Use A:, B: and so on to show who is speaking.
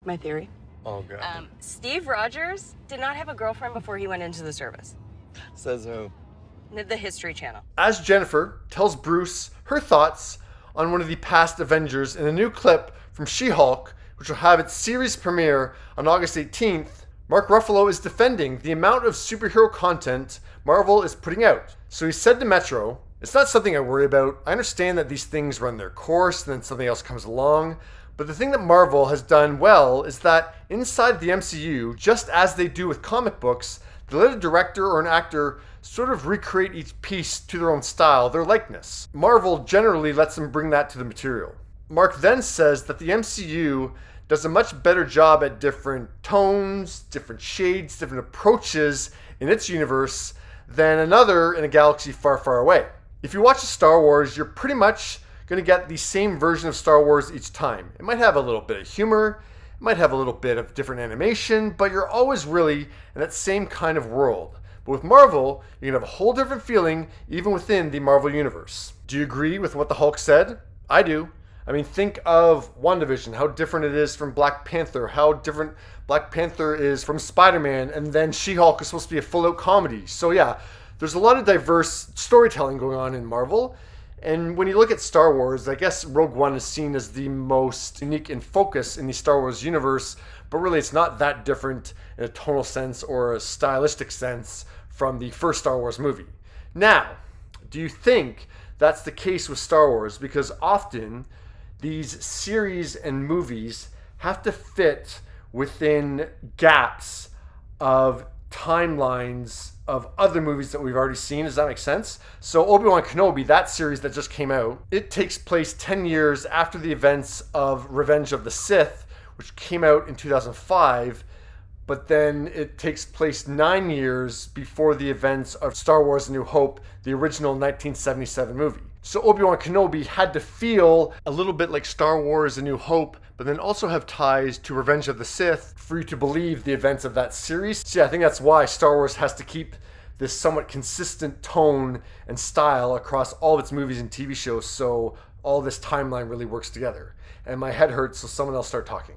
A: my theory.
B: Oh, God.
A: Steve Rogers did not have a girlfriend before he went into the service.
B: Says who?
A: The History Channel.
C: As Jennifer tells Bruce her thoughts on one of the past Avengers in a new clip from She-Hulk, which will have its series premiere on August 18th, Mark Ruffalo is defending the amount of superhero content Marvel is putting out. So he said to Metro, "It's not something I worry about. I understand that these things run their course and then something else comes along. But the thing that Marvel has done well is that inside the MCU, just as they do with comic books, they let a director or an actor sort of recreate each piece to their own style, their likeness. Marvel generally lets them bring that to the material." Mark then says that the MCU does a much better job at different tones, different shades, different approaches in its universe than another in a galaxy far, far away. If you watch Star Wars, you're pretty much going to get the same version of Star Wars each time. It might have a little bit of humor, it might have a little bit of different animation, but you're always really in that same kind of world. But with Marvel, you're going to have a whole different feeling even within the Marvel Universe. Do you agree with what the Hulk said? I do. I mean, think of WandaVision, how different it is from Black Panther, how different Black Panther is from Spider-Man, and then She-Hulk is supposed to be a full-out comedy. So yeah, there's a lot of diverse storytelling going on in Marvel. And when you look at Star Wars, I guess Rogue One is seen as the most unique in focus in the Star Wars universe, but really it's not that different in a tonal sense or a stylistic sense from the first Star Wars movie. Now, do you think that's the case with Star Wars? Because often these series and movies have to fit within gaps of timelines of other movies that we've already seen. Does that make sense? So Obi-Wan Kenobi, that series that just came out, it takes place 10 years after the events of Revenge of the Sith, which came out in 2005, but then it takes place 9 years before the events of Star Wars A New Hope, the original 1977 movie. So Obi-Wan Kenobi had to feel a little bit like Star Wars A New Hope, but then also have ties to Revenge of the Sith for you to believe the events of that series. So yeah, I think that's why Star Wars has to keep this somewhat consistent tone and style across all of its movies and TV shows, so all this timeline really works together. And my head hurts, so someone else start talking.